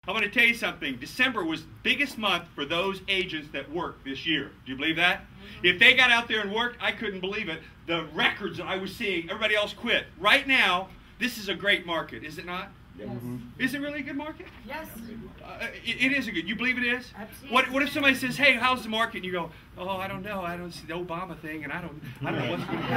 I'm going to tell you something. December was the biggest month for those agents that worked this year. Do you believe that? If they got out there and worked, I couldn't believe it. The records that I was seeing, everybody else quit. Right now, this is a great market, is it not? Yes. Is it really a good market? Yes. It is a good. You believe it is? Absolutely. What if somebody says, "Hey, how's the market?" And you go, "Oh, I don't know. I don't see the Obama thing, and I don't know what's going on.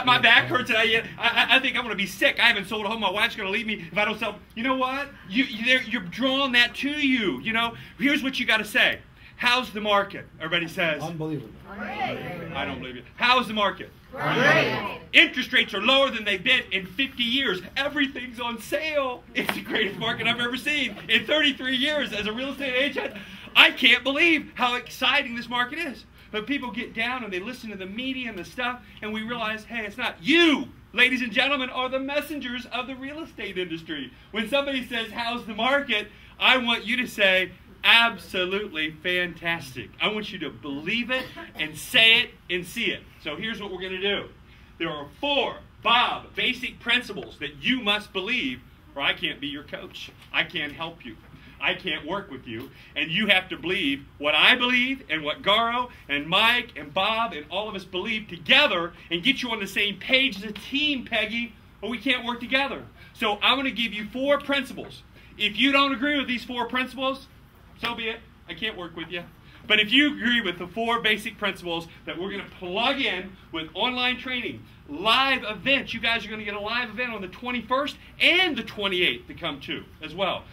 My back hurts, and I think I'm going to be sick. I haven't sold a home. My wife's going to leave me if I don't sell." You know what? You're drawing that to you. You know. Here's what you got to say. How's the market? Everybody says. Unbelievable. I don't believe it. How's the market? Great. Interest rates are lower than they've been in 50 years. Everything's on sale. It's the greatest market I've ever seen. In 33 years as a real estate agent, I can't believe how exciting this market is. But people get down and they listen to the media and the stuff, and we realize, hey, it's not you, ladies and gentlemen, are the messengers of the real estate industry. When somebody says, how's the market? I want you to say, absolutely fantastic. I want you to believe it and say it and see it. So here's what we're going to do. There are 4, Bob, basic principles that you must believe, or I can't be your coach. I can't help you. I can't work with you. And you have to believe what I believe and what Garo and Mike and Bob and all of us believe together and get you on the same page as a team, Peggy, or we can't work together. So I'm going to give you 4 principles. If you don't agree with these 4 principles, so be it. I can't work with you. But if you agree with the 4 basic principles that we're going to plug in with online training, live events, you guys are going to get a live event on the 21st and the 28th to come to as well.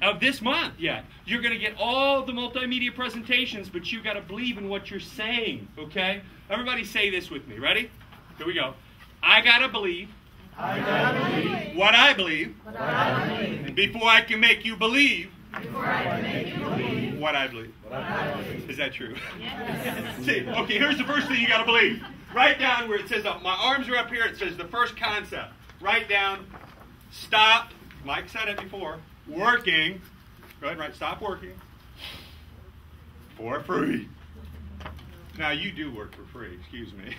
Of this month yet. You're going to get all the multimedia presentations, but you've got to believe in what you're saying, okay? Everybody say this with me. Ready? Here we go. I got to believe. I gotta believe. What I believe. What I believe. And before I can make you believe. Before I can make you believe. What I believe. What I believe. Is that true? Yes. See, okay, here's the first thing you got to believe. Write down where it says, my arms are up here, it says the first concept. Write down, stop, Mike said it before, working. Go ahead and write, stop working for free. Now, you do work for free, excuse me.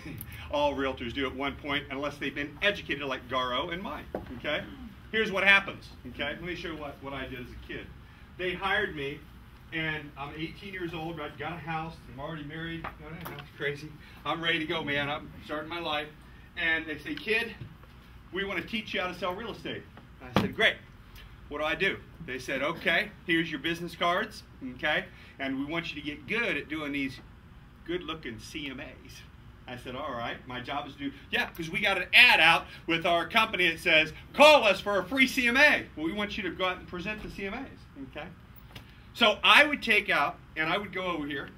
All realtors do at one point, unless they've been educated like Garo and Mike, okay? Here's what happens, okay? Let me show you what I did as a kid. They hired me, and I'm 18 years old, I've got a house, I'm already married, it's crazy. I'm ready to go, man, I'm starting my life. And they say, kid, we want to teach you how to sell real estate. And I said, great. What do I do? They said, okay, here's your business cards, okay? And we want you to get good at doing these good-looking CMAs. I said, all right, my job is to do, yeah, because we got an ad out with our company that says, call us for a free CMA. Well, we want you to go out and present the CMAs, okay? So I would take out, and I would go over here,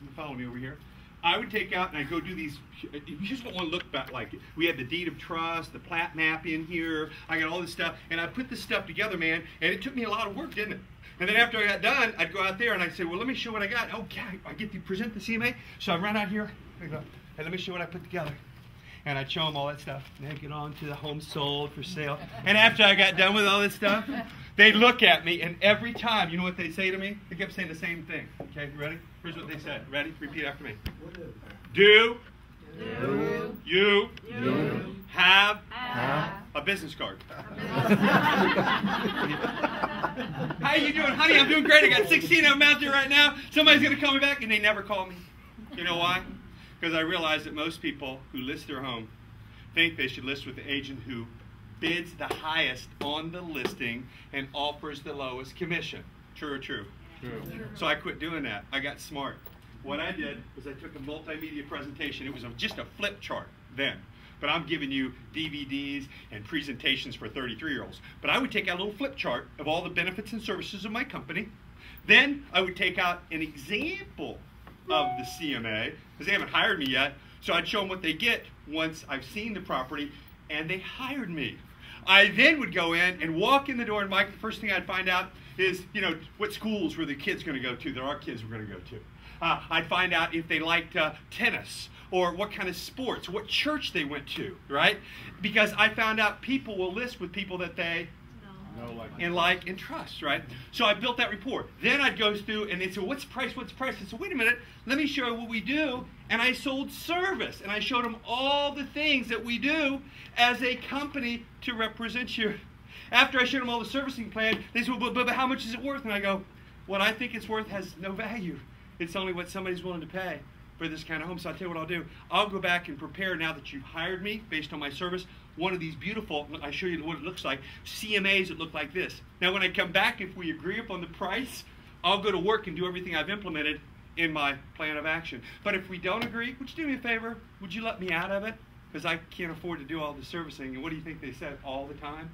you follow me over here, I would take out and I'd go do these, you just don't want to look back like it. We had the deed of trust, the plat map in here, I got all this stuff, and I put this stuff together, man, and it took me a lot of work, didn't it? And then after I got done, I'd go out there and I'd say, well, let me show what I got. Okay, I get to present the CMA. So I run out here, and let me show what I put together. And I'd show them all that stuff. And they'd get on to the home sold for sale. And after I got done with all this stuff, they'd look at me, and every time, you know what they'd say to me? They kept saying the same thing. Okay, you ready? Here's what they said. Ready? Repeat after me. Do you have a business card? How you doing, honey? I'm doing great. I got 16 of them out there right now. Somebody's going to call me back, and they never call me. You know why? Because I realize that most people who list their home think they should list with the agent who bids the highest on the listing and offers the lowest commission. True or true? True. So I quit doing that. I got smart. What I did was I took a multimedia presentation. It was just a flip chart then. But I'm giving you DVDs and presentations for 33-year-olds. But I would take out a little flip chart of all the benefits and services of my company. Then I would take out an example of the CMA, because they haven't hired me yet. So I'd show them what they get once I've seen the property, and they hired me. I then would go in and walk in the door, and Mike, the first thing I'd find out is, you know, what schools were the kids going to go to that our kids were going to go to. I'd find out if they liked tennis, or what kind of sports, what church they went to, right? Because I found out people will list with people that they like and trust, right? So I built that report. Then I'd go through and they'd say, what's the price, what's the price? I said, wait a minute, let me show you what we do. And I sold service, and I showed them all the things that we do as a company to represent you. After I showed them all the servicing plan, they said, well, but how much is it worth? And I go, what I think it's worth has no value. It's only what somebody's willing to pay for this kind of home. So I'll tell you what I'll do. I'll go back and prepare, now that you've hired me based on my service, one of these beautiful, I'll show you what it looks like, CMAs that look like this. Now when I come back, if we agree upon the price, I'll go to work and do everything I've implemented in my plan of action. But if we don't agree, would you do me a favor? Would you let me out of it? Because I can't afford to do all the servicing. And what do you think they said all the time?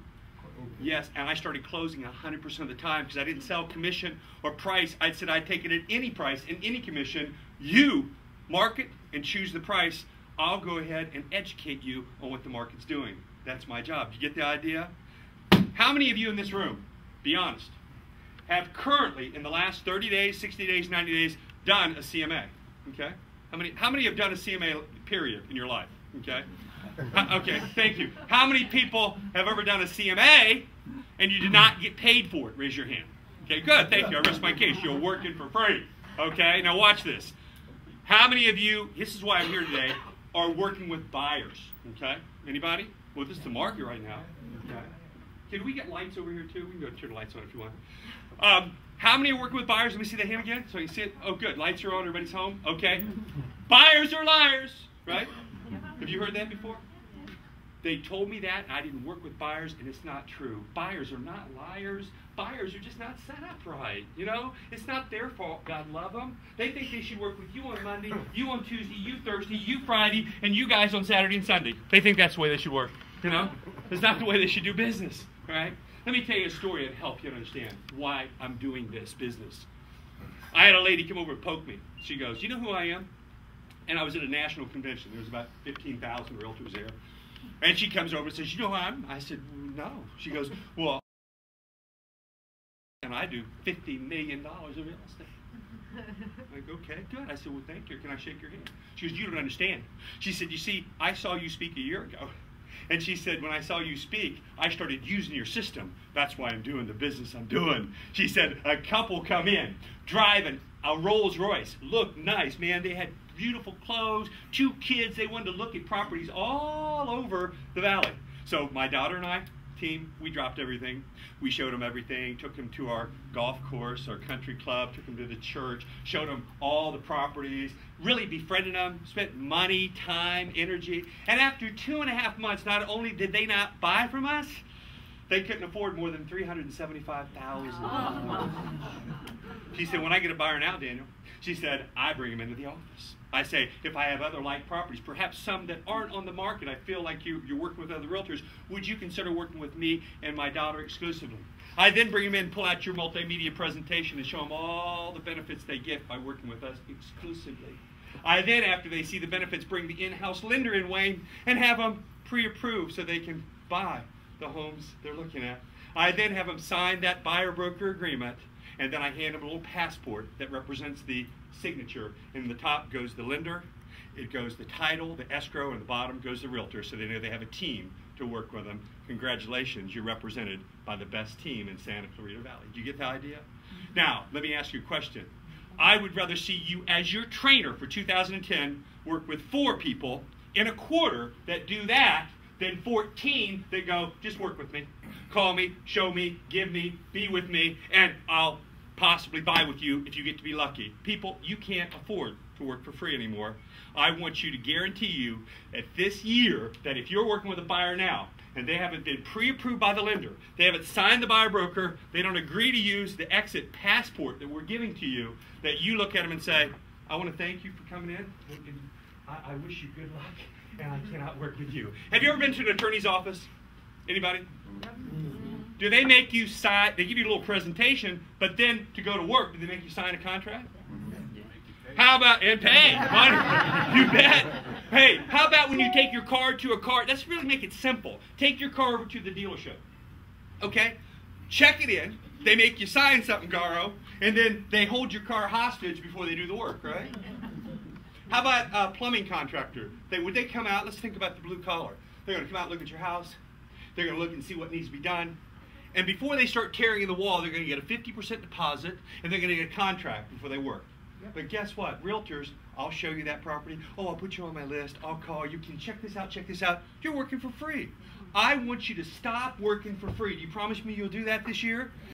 Yes, and I started closing 100% of the time because I didn't sell commission or price. I said I'd take it at any price and any commission. You market and choose the price. I'll go ahead and educate you on what the market's doing. That's my job. You get the idea? How many of you in this room, be honest, have currently in the last 30 days, 60 days, 90 days done a CMA? Okay? How many have done a CMA period in your life? Okay? Okay, thank you. How many people have ever done a CMA and you did not get paid for it? Raise your hand. Okay, good, thank you. I rest my case. You're working for free. Okay, now watch this. How many of you, this is why I'm here today, are working with buyers? Okay, anybody? Well, this is the market right now. Okay. Can we get lights over here too? We can go turn the lights on if you want. How many are working with buyers? Let me see the hand again so you can see it. Oh, good. Lights are on. Everybody's home. Okay. Buyers are liars, right? Have you heard that before? They told me that, and I didn't work with buyers, and it's not true. Buyers are not liars. Buyers are just not set up right. You know, it's not their fault. God love them. They think they should work with you on Monday, you on Tuesday, you Thursday, you Friday, and you guys on Saturday and Sunday. They think that's the way they should work. You know, it's not the way they should do business. All right. Let me tell you a story to help you understand why I'm doing this business. I had a lady come over and poke me. She goes, "You know who I am?" And I was at a national convention. There was about 15,000 realtors there. And she comes over and says, "You know who I am?" I said, "No." She goes, "Well, and I do $50 million of real estate." I go, "Okay, good." I said, "Well, thank you. Can I shake your hand?" She goes, "You don't understand." She said, "You see, I saw you speak a year ago." And she said, "When I saw you speak, I started using your system. That's why I'm doing the business I'm doing." She said, "A couple come in, driving a Rolls Royce. Looked nice, man. They had beautiful clothes, 2 kids. They wanted to look at properties all over the valley." So my daughter and I, team, we dropped everything. We showed them everything, took them to our golf course, our country club, took them to the church, showed them all the properties, really befriended them, spent money, time, energy. And after 2.5 months, not only did they not buy from us, they couldn't afford more than $375,000. She said, "When I get a buyer now, Daniel," she said, "I bring them into the office. I say, if I have other like properties, perhaps some that aren't on the market, I feel like you're working with other realtors, would you consider working with me and my daughter exclusively?" I then bring them in, pull out your multimedia presentation and show them all the benefits they get by working with us exclusively. I then, after they see the benefits, bring the in-house lender in, Wayne, and have them pre-approved so they can buy the homes they're looking at. I then have them sign that buyer-broker agreement, and then I hand them a little passport that represents the signature. In the top goes the lender, it goes the title, the escrow, and the bottom goes the realtor, so they know they have a team to work with them. Congratulations, you're represented by the best team in Santa Clarita Valley. Do you get the idea? Now, let me ask you a question. I would rather see you as your trainer for 2010 work with 4 people in a quarter that do that than 14 that go, "Just work with me. Call me, show me, give me, be with me, and I'll possibly buy with you if you get to be lucky." People, you can't afford to work for free anymore. I want you to guarantee you that this year, that if you're working with a buyer now, and they haven't been pre-approved by the lender, they haven't signed the buyer broker, they don't agree to use the exit passport that we're giving to you, that you look at them and say, "I want to thank you for coming in, and I wish you good luck, and I cannot work with you." Have you ever been to an attorney's office? Anybody? Do they make you sign, they give you a little presentation, but then to go to work, do they make you sign a contract? How about, and pay money? You bet. Hey, how about when you take your car to a car, let's really make it simple. Take your car over to the dealership, okay? Check it in. They make you sign something, Garo, and then they hold your car hostage before they do the work, right? How about a plumbing contractor? Would they come out, let's think about the blue collar. They're going to come out and look at your house. They're going to look and see what needs to be done. And before they start tearing in the wall, they're going to get a 50% deposit, and they're going to get a contract before they work. Yep. But guess what? Realtors, I'll show you that property. Oh, I'll put you on my list. I'll call you. Can you check this out, check this out? You're working for free. I want you to stop working for free. Do you promise me you'll do that this year?